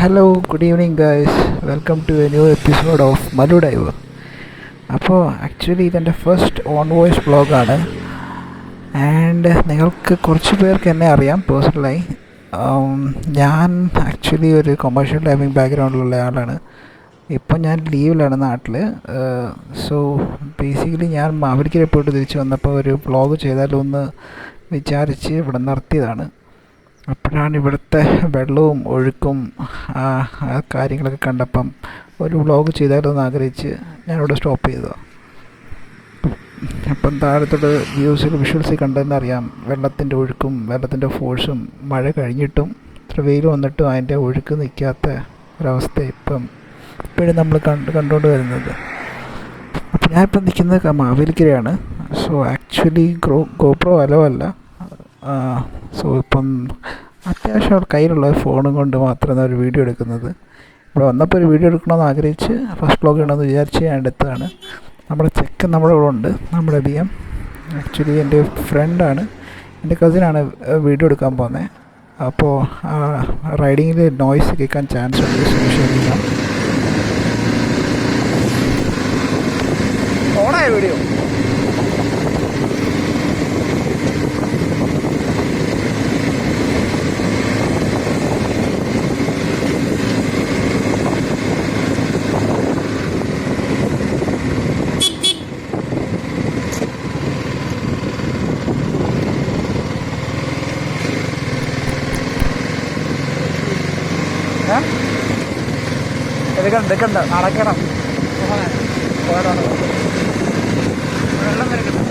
Hello good evening guys, welcome to a new episode of Malu dive. അപ്പോൾ actually ഇതെൻ്റെ first own voice വ്ളോഗാണ്. And നിങ്ങൾക്ക് കുറച്ച് പേർക്ക് എന്നെ അറിയാം പേഴ്സണലായി. ഞാൻ ആക്ച്വലി ഒരു കൊമേഴ്ഷ്യൽ ഡൈവിംഗ് ബാക്ക്ഗ്രൗണ്ടിലുള്ള ആളാണ്. ഇപ്പം ഞാൻ ലീവിലാണ് നാട്ടിൽ. സോ ബേസിക്കലി ഞാൻ മാവേലിക്കര പോയിട്ട് തിരിച്ച് വന്നപ്പോൾ ഒരു വ്ളോഗ് ചെയ്താലോ എന്ന് വിചാരിച്ച് ഇവിടെ നിർത്തിയതാണ്. അപ്പോഴാണ് ഇവിടുത്തെ വെള്ളവും ഒഴുക്കും ആ കാര്യങ്ങളൊക്കെ കണ്ടപ്പം ഒരു വ്ളോഗ് ചെയ്താലോ എന്ന് ആഗ്രഹിച്ച് ഞാനിവിടെ സ്റ്റോപ്പ് ചെയ്തതാണ്. അപ്പം താഴത്തോട്ട് വിഷ്വൽസിൽ കണ്ടതെന്നറിയാം, വെള്ളത്തിൻ്റെ ഒഴുക്കും വെള്ളത്തിൻ്റെ ഫോഴ്സും. മഴ കഴിഞ്ഞിട്ടും ഇത്ര വെയിൽ വന്നിട്ടും അതിൻ്റെ ഒഴുക്ക് നിൽക്കാത്ത ഒരവസ്ഥ ഇപ്പോഴും നമ്മൾ കണ്ടുകൊണ്ട് വരുന്നത്. അപ്പം ഞാനിപ്പം നിൽക്കുന്നത് മാവേലിക്കരയാണ്. സോ ആക്ച്വലി ഗോപ്രോ അല്ല. സോ ഇപ്പം അത്യാവശ്യം കയ്യിലുള്ള ഫോണും കൊണ്ട് മാത്രമാണ് ഒരു വീഡിയോ എടുക്കുന്നത്. ഇവിടെ വന്നപ്പോൾ ഒരു വീഡിയോ എടുക്കണമെന്ന് ആഗ്രഹിച്ച് ഫസ്റ്റ് വ്ളോഗ് ചെയ്യണമെന്ന് വിചാരിച്ച് ഞാൻ എടുത്തതാണ്. നമ്മുടെ ചെക്കൻ നമ്മുടെ ഇവിടെ ഉണ്ട്, നമ്മുടെ BM. ആക്ച്വലി എൻ്റെ ഫ്രണ്ടാണ്, എൻ്റെ കസിനാണ് വീഡിയോ എടുക്കാൻ പോകുന്നത്. അപ്പോൾ റൈഡിങ്ങിൽ നോയ്സ് കേൾക്കാൻ ചാൻസ് ഉണ്ട്, ശ്രമിക്കാം. ഓണായ വീഡിയോ എടുക്കണ്ട, നടക്കണം. വെള്ളം വരക്കണം.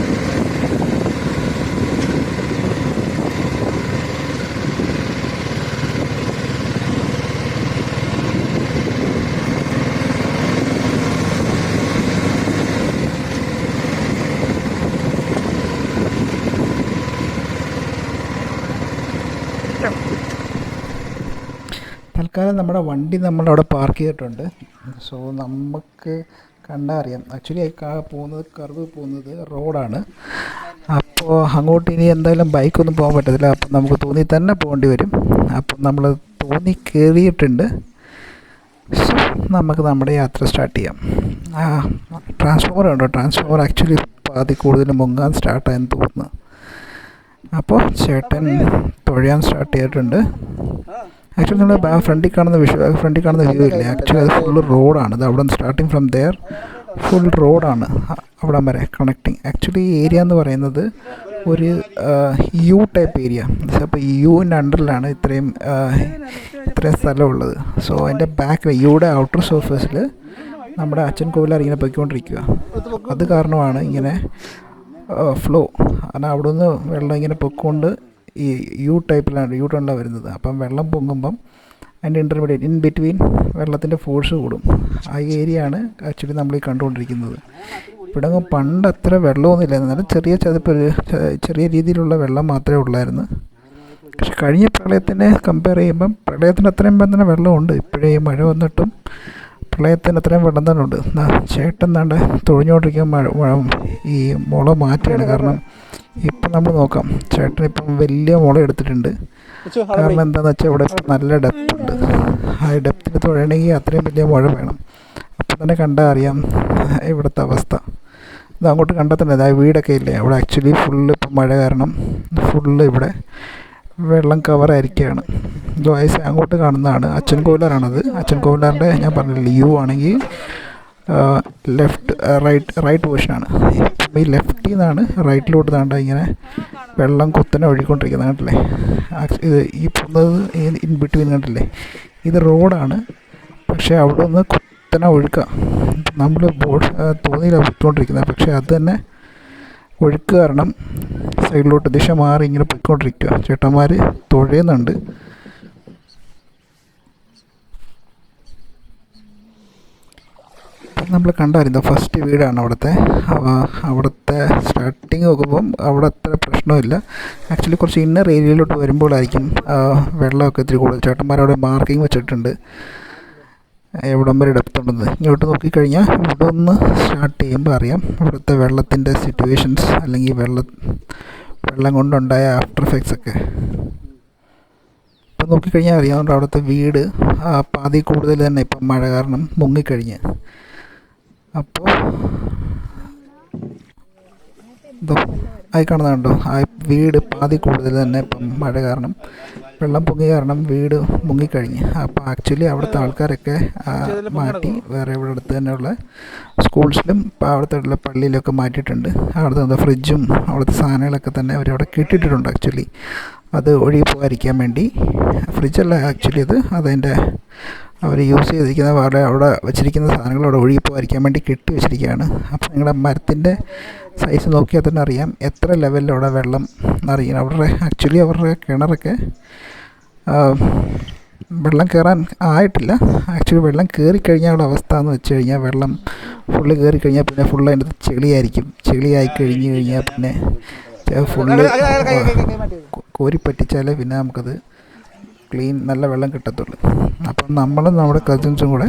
തൽക്കാലം നമ്മുടെ വണ്ടി നമ്മളവിടെ പാർക്ക് ചെയ്തിട്ടുണ്ട്. സോ നമുക്ക് കണ്ടാൽ അറിയാം, ആക്ച്വലി കർവ് പോകുന്നത് റോഡാണ്. അപ്പോൾ അങ്ങോട്ട് ഇനി എന്തായാലും ബൈക്കൊന്നും പോകാൻ പറ്റത്തില്ല. അപ്പം നമുക്ക് തോന്നി തന്നെ പോകേണ്ടി വരും. അപ്പം നമ്മൾ തോന്നി കയറിയിട്ടുണ്ട്. സോ നമുക്ക് നമ്മുടെ യാത്ര സ്റ്റാർട്ട് ചെയ്യാം. ട്രാൻസ്ഫോമർ ഉണ്ടോ? ട്രാൻസ്ഫോമർ ആക്ച്വലി അതിൽ കൂടുതൽ മുങ്ങാൻ സ്റ്റാർട്ടായെന്ന് തോന്നുന്നു. അപ്പോൾ ചേട്ടൻ തുഴയാൻ സ്റ്റാർട്ട് ചെയ്തിട്ടുണ്ട്. ആക്ച്വലി നമ്മൾ ഫ്രണ്ടിൽ കാണുന്ന വ്യൂ ഇല്ലേ, ആക്ച്വലി അത് ഫുൾ റോഡാണ്. അത് അവിടെ നിന്ന് സ്റ്റാർട്ടിങ് ഫ്രം ദെയർ ഫുൾ റോഡാണ് അവിടം വരെ കണക്റ്റിങ്. ആക്ച്വലി ഈ ഏരിയ എന്ന് പറയുന്നത് ഒരു യു ടൈപ്പ് ഏരിയ. അപ്പോൾ യുവിൻ്റെ അണ്ടറിലാണ് ഇത്രയും സ്ഥലമുള്ളത്. സോ അതിൻ്റെ ബാക്കിൽ യുടെ ഔട്ടർ സർഫേസിൽ നമ്മുടെ അച്ഛൻ കോവിലാർ ഇങ്ങനെ പൊയ്ക്കൊണ്ടിരിക്കുക. അത് കാരണമാണ് ഇങ്ങനെ ഫ്ലോ. കാരണം അവിടെ നിന്ന് വെള്ളം ഇങ്ങനെ പൊയ്ക്കൊണ്ട് ഈ യു ടേണിലാണ് വരുന്നത്. അപ്പം വെള്ളം പൊങ്ങുമ്പം അതിൻ്റെ ഇൻ ബിറ്റ്വീൻ വെള്ളത്തിൻ്റെ ഫോഴ്സ് കൂടും. ആ ഏരിയ ആണ് ആക്ച്വലി നമ്മൾ ഈ കണ്ടുകൊണ്ടിരിക്കുന്നത്. ഇവിടെ പണ്ട് അത്ര വെള്ളമൊന്നുമില്ല, എന്നാലും ചെറിയ രീതിയിലുള്ള വെള്ളം മാത്രമേ ഉള്ളായിരുന്നു. പക്ഷെ കഴിഞ്ഞ പ്രളയത്തിനെ കമ്പയർ ചെയ്യുമ്പം പ്രളയത്തിന് അത്രയും തന്നെ വെള്ളമുണ്ട്. ഇപ്പോഴേ ഈ മഴ വന്നിട്ടും പ്രളയത്തിന് അത്രയും വെള്ളം തന്നെ ഉണ്ട്. ചേട്ടൻ താണ്ട് തുഴഞ്ഞുകൊണ്ടിരിക്കുമ്പോൾ ഈ മുള മാറ്റിയാണ്. കാരണം ഇപ്പം നമ്മൾ നോക്കാം, ചേട്ടൻ ഇപ്പം വലിയ മുള എടുത്തിട്ടുണ്ട്. കാരണം എന്താണെന്ന് വെച്ചാൽ ഇവിടെ ഇപ്പം നല്ല ഡെപ്ത് ഉണ്ട്. ആ ഡെപ്തിൽ തുഴയണമെങ്കിൽ അത്രയും വലിയ മുഴ വേണം. അപ്പം തന്നെ കണ്ടാൽ അറിയാം ഇവിടുത്തെ അവസ്ഥ. ഇത് അങ്ങോട്ട് കണ്ടാൽ തന്നെ അതായത് വീടൊക്കെ ഇല്ലേ, അവിടെ ആക്ച്വലി ഫുള്ള് ഇപ്പം മഴ കാരണം ഫുള്ള് ഇവിടെ വെള്ളം കവറായിരിക്കുകയാണ്. ഇത് വയസ്സ് അങ്ങോട്ട് കാണുന്നതാണ് അച്ഛൻ കോവിലാറാണത്. അച്ഛൻ കോവിലാറിൻ്റെ ഞാൻ പറഞ്ഞില്ല, യു ആണെങ്കിൽ ലെഫ്റ്റ് റൈറ്റ് പോർഷനാണ്. ഇപ്പം ഈ ലെഫ്റ്റിൽ നിന്നാണ് റൈറ്റിലോട്ട് താണ്ട ഇങ്ങനെ വെള്ളം കുത്തനെ ഒഴുകിക്കൊണ്ടിരിക്കുന്നത് കണ്ടില്ലേ. ഇത് ഈ പോകുന്നത് ഇൻ ബിറ്റ്വീൻ കണ്ടില്ലേ, ഇത് റോഡാണ്. പക്ഷേ അവിടെ നിന്ന് കുത്തനെ ഒഴുക്കാം. നമ്മൾ തോന്നിയില്ല പൊയ്ക്കൊണ്ടിരിക്കുന്നത്, പക്ഷേ അത് തന്നെ ഒഴുക്ക് കാരണം സൈഡിലോട്ട് ദിശ മാറി ഇങ്ങനെ പൊയ്ക്കൊണ്ടിരിക്കുക. ചേട്ടന്മാർ തുഴയുന്നുണ്ട്. നമ്മൾ കണ്ടായിരുന്നു ഫസ്റ്റ് വീടാണ് അവിടുത്തെ സ്റ്റാർട്ടിങ് നോക്കുമ്പം അവിടെ അത്ര പ്രശ്നമില്ല. ആക്ച്വലി കുറച്ച് ഇന്നർ ഏരിയയിലോട്ട് വരുമ്പോഴായിരിക്കും വെള്ളമൊക്കെ ഇത്തിരി കൂടുതൽ. ചേട്ടന്മാരവിടെ മാർക്കിങ് വെച്ചിട്ടുണ്ട് എവിടം വരെ ഡെപ്ത് ഉണ്ടെന്ന്. ഇങ്ങോട്ട് നോക്കിക്കഴിഞ്ഞാൽ ഇവിടെ ഒന്ന് സ്റ്റാർട്ട് ചെയ്യുമ്പോൾ അറിയാം ഇവിടുത്തെ വെള്ളത്തിൻ്റെ സിറ്റുവേഷൻസ്, അല്ലെങ്കിൽ വെള്ളം കൊണ്ടുണ്ടായ ആഫ്റ്റർ എഫക്ട്സ് ഒക്കെ. അവിടെ നോക്കിക്കഴിഞ്ഞാൽ അറിയാവുന്ന അവിടുത്തെ വീട് പാതി കൂടുതൽ തന്നെ ഇപ്പം മഴ കാരണം മുങ്ങിക്കഴിഞ്ഞ്. അപ്പോൾ ആയി കാണുന്നുണ്ടോ, ആ വീട് പാതി കൂടുതൽ തന്നെ ഇപ്പം മഴ കാരണം വെള്ളം പൊങ്ങി കാരണം വീട് മുങ്ങിക്കഴിഞ്ഞ്. അപ്പോൾ ആക്ച്വലി അവിടുത്തെ ആൾക്കാരൊക്കെ മാറ്റി വേറെ ഇവിടെ അടുത്ത് തന്നെയുള്ള സ്കൂൾസിലും അവിടുത്തെ ഉള്ള പള്ളിയിലൊക്കെ മാറ്റിയിട്ടുണ്ട്. അവിടുത്തെ ഫ്രിഡ്ജും അവിടുത്തെ സാധനങ്ങളൊക്കെ തന്നെ അവരവിടെ കിട്ടിയിട്ടുണ്ട്. ആക്ച്വലി അത് ഒഴുകി പോകാതിരിക്കാൻ വേണ്ടി, ഫ്രിഡ്ജല്ല ആക്ച്വലി അതതിൻ്റെ അവർ യൂസ് ചെയ്തിരിക്കുന്ന അവിടെ വെച്ചിരിക്കുന്ന സാധനങ്ങൾ അവിടെ ഒഴുകി പോകാതിരിക്കാൻ വേണ്ടി കെട്ടി വെച്ചിരിക്കുകയാണ്. അപ്പോൾ നിങ്ങളുടെ മരത്തിൻ്റെ സൈസ് നോക്കിയാൽ തന്നെ അറിയാം എത്ര ലെവലിൽ അവിടെ വെള്ളം നിറയും. അവരുടെ കിണറൊക്കെ വെള്ളം കയറാൻ ആയിട്ടില്ല. ആക്ച്വലി വെള്ളം കയറിക്കഴിഞ്ഞാലുള്ള അവസ്ഥ എന്ന് വെച്ച് കഴിഞ്ഞാൽ വെള്ളം ഫുള്ള് കയറിക്കഴിഞ്ഞാൽ പിന്നെ ഫുള്ള് അതിൻ്റെ ചെളിയായിരിക്കും. ചെളിയായി കഴിഞ്ഞാൽ പിന്നെ ഫുള്ള് കോരി പറ്റിച്ചാലേ പിന്നെ നമുക്കത് ക്ലീൻ നല്ല വെള്ളം കിട്ടത്തുള്ളൂ. അപ്പം നമ്മളും നമ്മുടെ കസിൻസും കൂടെ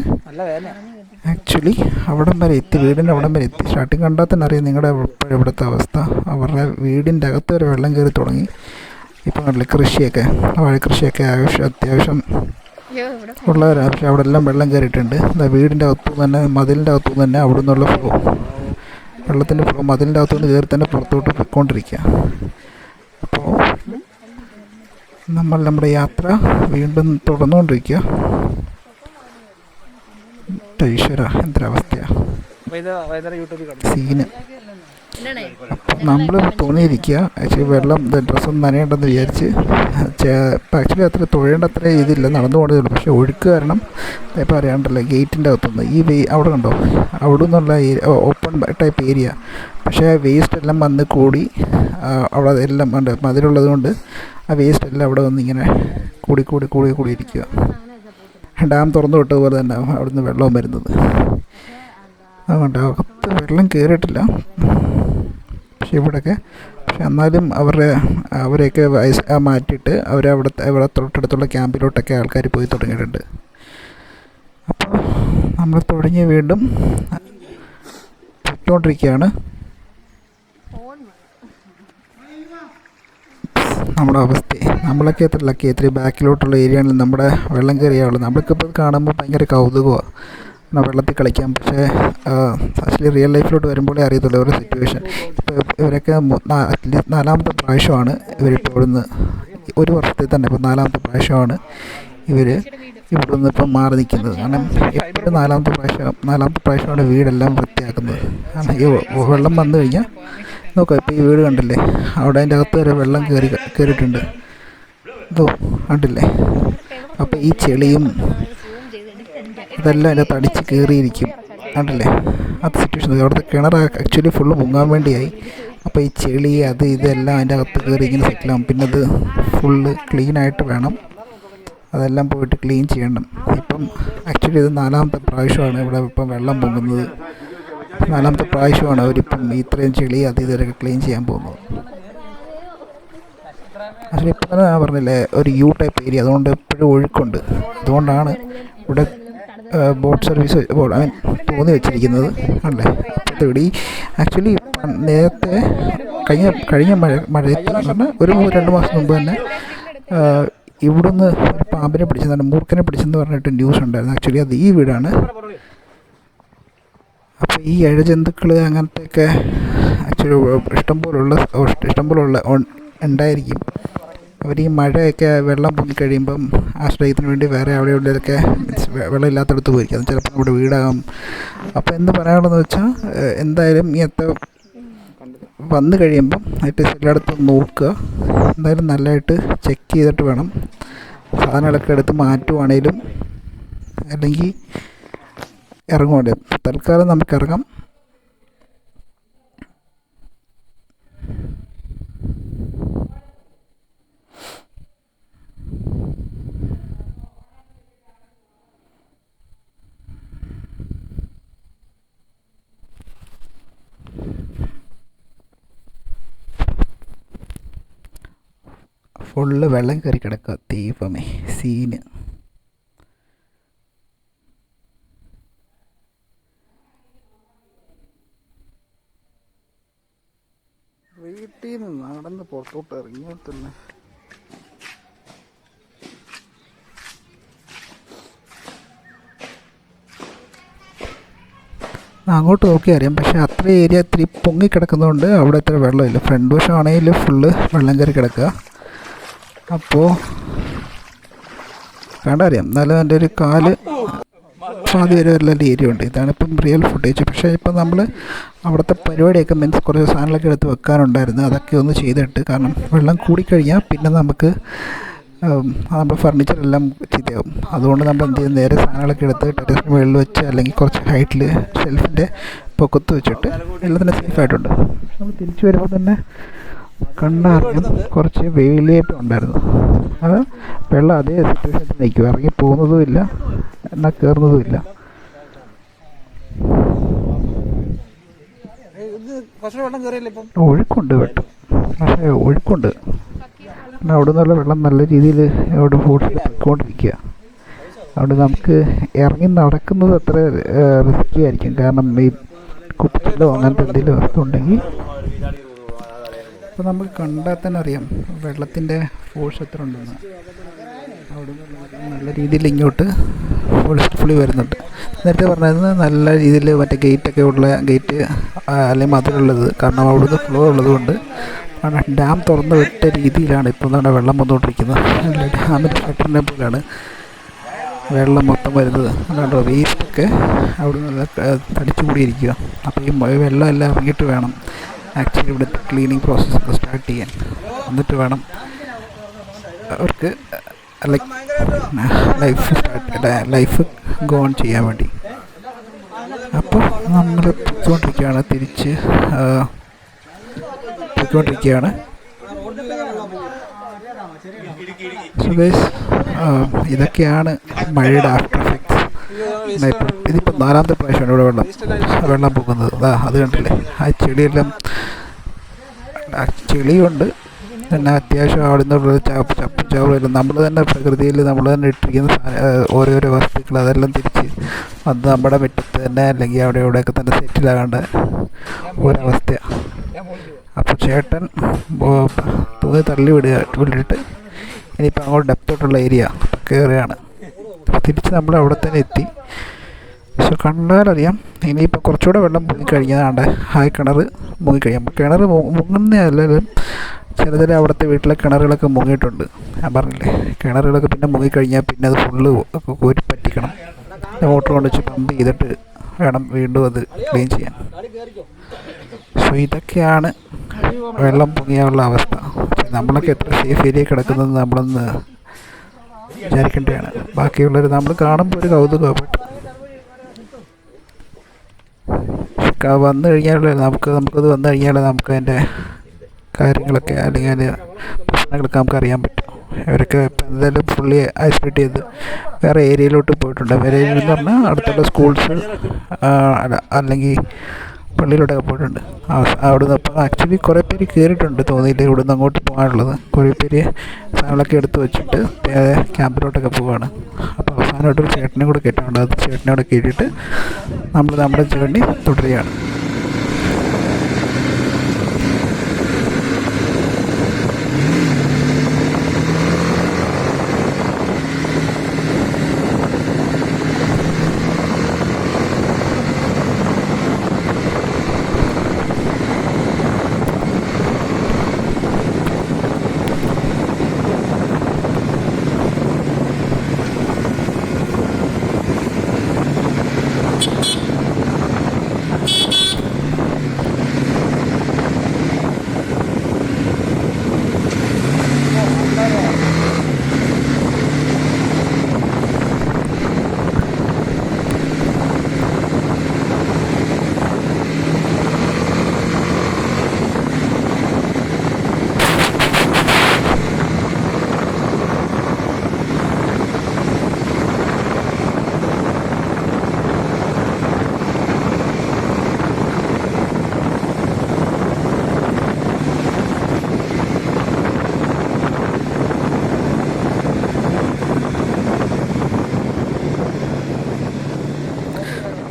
ആക്ച്വലി അവിടം വരെ എത്തി, വീടിൻ്റെ അവിടം വരെ എത്തി. സ്റ്റാർട്ടിങ് കണ്ടാൽ തന്നെ അറിയാം നിങ്ങളുടെ ഇവിടുത്തെ അവസ്ഥ. അവരുടെ വീടിൻ്റെ അകത്ത് വരെ വെള്ളം കയറി തുടങ്ങി. ഇപ്പം കണ്ടില്ലേ കൃഷിയൊക്കെ, വാഴക്കൃഷിയൊക്കെ അത്യാവശ്യം ഉള്ളവരാവശ്യം അവിടെ എല്ലാം വെള്ളം കയറിയിട്ടുണ്ട്. വീടിൻ്റെ അകത്തുനിന്ന് തന്നെ, മതിലിൻ്റെ അകത്തുനിന്ന് തന്നെ അവിടെ നിന്നുള്ള ഫ്ലോ, വെള്ളത്തിൻ്റെ ഫ്ലോ മതിലിൻ്റെ അകത്തുനിന്ന് കയറി തന്നെ പുറത്തോട്ട് പോയിക്കൊണ്ടിരിക്കുക. അപ്പോൾ നമ്മൾ നമ്മുടെ യാത്ര വീണ്ടും തുടർന്നുകൊണ്ടിരിക്കുക. ഈശ്വര എന്തൊരവസ്ഥയാണ് സീന്. അപ്പം നമ്മൾ തോന്നിയിരിക്കുക ആക്ച്വലി വെള്ളം ഡ്രസ്സൊന്നും നനയേണ്ടെന്ന് വിചാരിച്ച്. ഇപ്പം ആക്ച്വലി അത്ര തുഴയേണ്ട അത്ര ഇതില്ല, നടന്നു പോകേണ്ടതേ ഉള്ളൂ. പക്ഷേ ഒഴുക്ക് കാരണം ഇപ്പം അറിയാണ്ടല്ലോ ഗേറ്റിൻ്റെ അകത്തുനിന്ന് അവിടെ കണ്ടോ, അവിടെ നിന്നുള്ള ഓപ്പൺ ടൈപ്പ് ഏരിയ. പക്ഷേ വേസ്റ്റ് എല്ലാം വന്ന് കൂടി അവിടെ എല്ലാം ഉണ്ട്, മതിലുള്ളത് കൊണ്ട് ആ വേസ്റ്റ് എല്ലാം അവിടെ വന്ന് ഇങ്ങനെ കൂടി ഇരിക്കുക. ഡാം തുറന്നു വിട്ടതുപോലെ തന്നെ അവിടെ നിന്ന് വെള്ളവും വരുന്നത്. അതുകൊണ്ട് അകത്ത് വെള്ളം കയറിയിട്ടില്ല. പക്ഷെ ഇവിടെയൊക്കെ എന്നാലും അവരെയൊക്കെ മാറ്റിയിട്ട് ഇവിടെ തൊട്ടടുത്തുള്ള ക്യാമ്പിലോട്ടൊക്കെ ആൾക്കാർ പോയി തുടങ്ങിയിട്ടുണ്ട്. അപ്പോൾ നമ്മൾ തുടങ്ങി വീണ്ടും പൊയ്ക്കൊണ്ടിരിക്കുകയാണ്. നമ്മുടെ അവസ്ഥയെ നമ്മളൊക്കെ എത്ര ലക്കി, എത്ര ബാക്കിലോട്ടുള്ള ഏരിയകളിൽ നമ്മുടെ വെള്ളം കയറിയാവുള്ളൂ. നമ്മൾക്കിപ്പോൾ കാണുമ്പോൾ ഭയങ്കര കൗതുകമാണ് വെള്ളത്തിൽ കളിക്കാം. പക്ഷേ ആക്ച്വലി റിയൽ ലൈഫിലോട്ട് വരുമ്പോഴേ അറിയത്തുള്ളൂ ഓരോ സിറ്റുവേഷൻ. ഇപ്പോൾ ഇവരൊക്കെ അറ്റ്ലീസ്റ്റ് 4ാമത്തെ പ്രാവശ്യമാണ് ഇവരിപ്പോൾ ഇവിടുന്ന്, ഒരു വർഷത്തിൽ തന്നെ ഇപ്പോൾ 4ാമത്തെ പ്രാവശ്യമാണ് ഇവർ ഇവിടെ നിന്ന് ഇപ്പം മാറി നിൽക്കുന്നത്. കാരണം എപ്പോഴും 4ാമത്തെ പ്രാവശ്യമാണ് വീടെല്ലാം വൃത്തിയാക്കുന്നത്. കാരണം ഈ വെള്ളം വന്നു കഴിഞ്ഞാൽ നോക്കാം. ഇപ്പോൾ ഈ വീട് കണ്ടില്ലേ, അവിടെ അതിൻ്റെ അകത്ത് വരെ വെള്ളം കയറിയിട്ടുണ്ട്. ഇതോ കണ്ടില്ലേ. അപ്പോൾ ഈ ചെളിയും ഇതെല്ലാം അതിൻ്റെ തടിച്ച് കയറിയിരിക്കും കണ്ടില്ലേ. അത് സിറ്റുവേഷൻ അവിടുത്തെ കിണർ ആക്ച്വലി ഫുള്ള് മുങ്ങാൻ വേണ്ടിയായി. അപ്പോൾ ഈ ചെളി ഇതെല്ലാം അതിൻ്റെ അകത്ത് കയറി ഇങ്ങനെ സെറ്റിലാകും. പിന്നെ അത് ഫുള്ള് ക്ലീനായിട്ട് വേണം, അതെല്ലാം പോയിട്ട് ക്ലീൻ ചെയ്യണം. ഇപ്പം ആക്ച്വലി ഇത് 4ാമത്തെ പ്രാവശ്യമാണ് ഇവിടെ ഇപ്പം വെള്ളം പൊങ്ങുന്നത്. 4ാമത്തെ പ്രാവശ്യമാണ് അവരിപ്പം ഇത്രയും ചെളി ഇതൊക്കെ ക്ലീൻ ചെയ്യാൻ പോകുന്നത്. പക്ഷേ ഇപ്പം തന്നെ ഞാൻ പറഞ്ഞില്ലേ ഒരു ടൈപ്പ് ഏരിയ, അതുകൊണ്ട് എപ്പോഴും ഒഴുക്കുണ്ട്. അതുകൊണ്ടാണ് ഇവിടെ ബോട്ട് സർവീസ് തോന്നി വെച്ചിരിക്കുന്നത് അല്ലേ. ഇവിടെ ആക്ച്വലി നേരത്തെ കഴിഞ്ഞ മഴയത്ത് പറഞ്ഞാൽ ഒരു 2 മാസം മുമ്പ് തന്നെ ഇവിടുന്ന് ഒരു പാമ്പിനെ പിടിച്ചെന്ന്, മൂർഖനെ പിടിച്ചെന്ന് പറഞ്ഞിട്ട് ന്യൂസ് ഉണ്ടായിരുന്നു. ആക്ച്വലി അത് ഈ വീടാണ്. അപ്പോൾ ഈ ഇഴജന്തുക്കൾ അങ്ങനത്തെയൊക്കെ ആക്ച്വലി ഇഷ്ടംപോലുള്ള ഉണ്ടായിരിക്കും. അവർ ഈ മഴയൊക്കെ വെള്ളം പൊങ്ങിക്കഴിയുമ്പം ആശ്രയത്തിന് വേണ്ടി വേറെ അവിടെ എവിടെയൊക്കെ വെള്ളം ഇല്ലാത്തടത്ത് പോയിരിക്കും. അത് ചിലപ്പോൾ നമ്മുടെ വീടാകാം. അപ്പോൾ എന്ത് പറയാനുള്ളതെന്ന് വെച്ചാൽ എന്തായാലും ഇങ്ങനത്തെ വന്നു കഴിയുമ്പം ഏറ്റവും എല്ലായിടത്തും നോക്കുക. എന്തായാലും നല്ലതായിട്ട് ചെക്ക് ചെയ്തിട്ട് വേണം സാധനങ്ങളൊക്കെ എടുത്ത് മാറ്റുവാണേലും അല്ലെങ്കിൽ ഇറങ്ങുവാണേ. തൽക്കാലം നമുക്ക് ഇറങ്ങാം. ഫുള്ള് വെള്ളം കയറി കിടക്കുക. ദൈവമേ സീന്. വീട്ടിൽ നിന്ന് നടന്ന് പുറത്തോട്ട് ഇറങ്ങിയാൽ തന്നെ അങ്ങോട്ട് നോക്കി അറിയാം. പക്ഷേ അത്ര ഏരിയ ഇത്തിരി പൊങ്ങിക്കിടക്കുന്നതുകൊണ്ട് അവിടെ ഇത്ര വെള്ളമില്ല. ഫ്രണ്ട് വശമാണെങ്കിൽ ഫുള്ള് വെള്ളം കയറി കിടക്കുക. അപ്പോൾ കണ്ടറിയാം, എന്നാലും എൻ്റെ ഒരു കാല് പാതി വരെ വല്ല ഏരിയ ഉണ്ട്. ഇതാണിപ്പം റിയൽ ഫുട്ടേജ്. പക്ഷേ ഇപ്പം നമ്മൾ അവിടുത്തെ പരിപാടിയൊക്കെ മീൻസ് കുറേ സാധനങ്ങളൊക്കെ എടുത്ത് വെക്കാനുണ്ടായിരുന്നു. അതൊക്കെ ഒന്ന് ചെയ്തിട്ട്, കാരണം വെള്ളം കൂടിക്കഴിഞ്ഞാൽ പിന്നെ നമുക്ക് നമ്മുടെ ഫർണിച്ചറെല്ലാം ചീത്തയാവും. അതുകൊണ്ട് നമ്മൾ എന്ത് ചെയ്യും, നേരെ സാധനങ്ങളൊക്കെ എടുത്ത് ടെറസിന് മുകളിൽ വെച്ച് അല്ലെങ്കിൽ കുറച്ച് ഹൈറ്റിൽ ഷെൽഫിൻ്റെ പൊക്കത്ത് വെച്ചിട്ട് എല്ലാത്തിനും സേഫായിട്ടുണ്ട്. നമ്മൾ തിരിച്ചു വരുമ്പോൾ തന്നെ കണ്ടറിയാം കുറച്ച് വേലിയേറ്റം ഉണ്ടായിരുന്നു. അത് വെള്ളം അതേ സിറ്റുവേഷനിൽ നിൽക്കും, ഇറങ്ങി പോകുന്നതുമില്ല എന്നാൽ കയറുന്നതുമില്ല. ഒഴുക്കുണ്ട് വെട്ടം, പക്ഷേ ഒഴുക്കുണ്ട്. പിന്നെ അവിടെ നിന്നുള്ള വെള്ളം നല്ല രീതിയിൽ അവിടെ ഫോഴ്സിൽ പോയിക്കൊണ്ടിരിക്കുക. അതുകൊണ്ട് നമുക്ക് ഇറങ്ങി നടക്കുന്നത് അത്ര റിസ്ക്കി ആയിരിക്കും. കാരണം ഈ കുപ്പിച്ചിലോ അങ്ങനത്തെ എന്തെങ്കിലും വസ്തു ഉണ്ടെങ്കിൽ. അപ്പോൾ നമുക്ക് കണ്ടാൽ തന്നെ അറിയാം വെള്ളത്തിൻ്റെ ഫോഴ്സ് എത്ര ഉണ്ടെന്ന്. അവിടെ നിന്ന് നല്ല രീതിയിൽ ഇങ്ങോട്ട് ഫോഴ്സ്ഫുള്ളി വരുന്നുണ്ട്. നേരത്തെ പറഞ്ഞത് നല്ല രീതിയിൽ മറ്റേ ഗേറ്റൊക്കെ ഉള്ള ഗേറ്റ് അല്ലെങ്കിൽ മതിലുള്ളത്, കാരണം അവിടുന്ന് ഫ്ലോ ഉള്ളതുകൊണ്ട് ഡാം തുറന്ന് വിട്ട രീതിയിലാണ് ഇപ്പോൾ നമ്മുടെ വെള്ളം വന്നുകൊണ്ടിരിക്കുന്നത്. ഡാമിൻ്റെ ഷട്ടറിനെ പോലെയാണ് വെള്ളം മൊത്തം വരുന്നത്. അതുകൊണ്ട് വേസ്റ്റൊക്കെ അവിടെ നിന്ന് തടിച്ചു കൂടിയിരിക്കുക. അപ്പോൾ ഈ വെള്ളം എല്ലാം ഇറങ്ങിയിട്ട് വേണം ആക്ച്വലി ഇവിടുത്തെ ക്ലീനിങ് പ്രോസസ്സൊക്കെ സ്റ്റാർട്ട് ചെയ്യാൻ. എന്നിട്ട് വേണം അവർക്ക് ലൈഫ് ഗോ ഓൺ ചെയ്യാൻ വേണ്ടി. അപ്പോൾ നമ്മൾ പോയിക്കൊണ്ടിരിക്കുകയാണ്, തിരിച്ച് പോയിക്കൊണ്ടിരിക്കുകയാണ്. സോ ഗൈസ്, ഇതൊക്കെയാണ് മഴയുടെ ആഫ്റ്റർ എഫക്ട്സ്. ഇതിപ്പോൾ 4ാമത്തെ പ്രാവശ്യമാണ് ഇവിടെ വെള്ളം പോകുന്നത്. അത് കണ്ടില്ലേ, ആ ചെടിയെല്ലാം ചെളിയുണ്ട്. പിന്നെ അത്യാവശ്യം അവിടെ നിന്നുള്ള ചപ്പും ചവറും നമ്മൾ തന്നെ പ്രകൃതിയിൽ നമ്മൾ തന്നെ ഇട്ടിരിക്കുന്ന ഓരോരോ വസ്തുക്കൾ അതെല്ലാം തിരിച്ച് അത് നമ്മുടെ മുറ്റത്ത് തന്നെ അല്ലെങ്കിൽ അവിടെ ഇവിടെയൊക്കെ തന്നെ സെറ്റിലാകേണ്ട ഒരവസ്ഥയാണ്. അപ്പോൾ ചേട്ടൻ തുണി തള്ളി വിട്ടിട്ട് ഇനിയിപ്പോൾ അങ്ങോട്ട് ഡെപ്തോട്ടുള്ള ഏരിയ കയറുകയാണ്. തിരിച്ച് നമ്മൾ അവിടെ തന്നെ എത്തി. പക്ഷെ കണ്ടാലറിയാം ഇനിയിപ്പോൾ കുറച്ചുകൂടെ വെള്ളം മുങ്ങിക്കഴിഞ്ഞാണ്ട് ആ കിണർ മുങ്ങിക്കഴിയാം. കിണർ മുങ്ങുന്നതല്ലെങ്കിലും ചില അവിടുത്തെ വീട്ടിലെ കിണറുകളൊക്കെ മുങ്ങിയിട്ടുണ്ട്. ഞാൻ പറഞ്ഞില്ലേ, കിണറുകളൊക്കെ പിന്നെ മുങ്ങിക്കഴിഞ്ഞാൽ പിന്നെ അത് ഫുള്ള് കോരി പറ്റിക്കണം. മോട്ടർ കൊണ്ട് വെച്ച് പമ്പ് ചെയ്തിട്ട് വേണം വീണ്ടും അത് ക്ലീൻ ചെയ്യാൻ. സോ ഇതൊക്കെയാണ് വെള്ളം പൊങ്ങിയാനുള്ള അവസ്ഥ. നമ്മളൊക്കെ എത്ര സേഫ് ഏരിയ കിടക്കുന്നത് നമ്മളൊന്ന് വിചാരിക്കേണ്ടതാണ്. ബാക്കിയുള്ളവർ നമ്മൾ കാണുമ്പോൾ ഒരു കൗതുകമായിട്ട് വന്നു കഴിഞ്ഞാലേ നമുക്കത് വന്നു കഴിഞ്ഞാലേ നമുക്ക് അതിൻ്റെ കാര്യങ്ങളൊക്കെ അല്ലെങ്കിൽ അതിൻ്റെ പ്രശ്നങ്ങളൊക്കെ നമുക്ക് അറിയാൻ പറ്റും. ഇവരൊക്കെ ഇപ്പം എന്തായാലും ഫുള്ളി ഐസൊലേറ്റ് ചെയ്ത് വേറെ ഏരിയയിലോട്ട് പോയിട്ടുണ്ട്. വേറെ ഏരിയയിൽ എന്ന് പറഞ്ഞാൽ അടുത്തുള്ള സ്കൂൾസ് അല്ലെങ്കിൽ പള്ളിയിലോട്ടൊക്കെ പോയിട്ടുണ്ട്. അവിടെ നിന്ന് അപ്പോൾ ആക്ച്വലി കുറേ പേര് കയറിയിട്ടുണ്ട് തോന്നിയില്ല ഇവിടെ നിന്ന് അങ്ങോട്ട് പോകാനുള്ളത്. കുറേ പേര് സാധനങ്ങളൊക്കെ എടുത്ത് വെച്ചിട്ട് ക്യാമ്പിലോട്ടൊക്കെ പോവുകയാണ്. അപ്പോൾ അവസാനമായിട്ടൊരു ചേട്ടനെ കൂടെ കയറ്റാറുണ്ട്. അത് ചേട്ടനെ കൂടെ കയറ്റിയിട്ട് നമ്മൾ നമ്മുടെ ജേർണി തുടരുകയാണ്.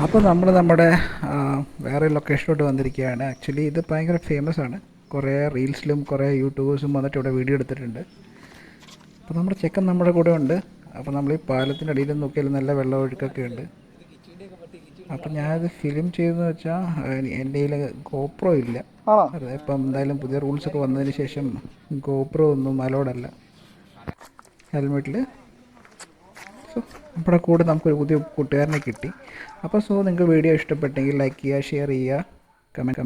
അപ്പോൾ നമ്മൾ നമ്മുടെ വേറെ ലൊക്കേഷനിലോട്ട് വന്നിരിക്കുകയാണ്. ആക്ച്വലി ഇത് ഭയങ്കര ഫേമസ് ആണ്. കുറേ റീൽസിലും കുറേ യൂട്യൂബേഴ്സും വന്നിട്ട് ഇവിടെ വീഡിയോ എടുത്തിട്ടുണ്ട്. അപ്പോൾ നമ്മുടെ ചെക്കൻ നമ്മുടെ കൂടെ ഉണ്ട്. അപ്പോൾ നമ്മൾ ഈ പാലത്തിൻ്റെ അടിയിൽ നോക്കിയാൽ നല്ല വെള്ളമൊഴുക്കൊക്കെ ഉണ്ട്. അപ്പം ഞാനത് ഫിലിം ചെയ്തതെന്ന് വെച്ചാൽ എൻ്റെ കയ്യിൽ ഗോപ്രോ ഇല്ല. ആണോ? അതെ, ഇപ്പം എന്തായാലും പുതിയ റൂൾസൊക്കെ വന്നതിന് ശേഷം ഗോപ്രോ ഒന്നും അലൗഡല്ല ഹെൽമെറ്റിൽ. സോ നമ്മുടെ കൂടെ നമുക്കൊരു പുതിയ കൂട്ടുകാരനെ കിട്ടി. അപ്പോൾ നിങ്ങൾക്ക് വീഡിയോ ഇഷ്ടപ്പെട്ടെങ്കിൽ ലൈക്ക് ചെയ്യുക, ഷെയർ ചെയ്യുക, കമൻറ്റ്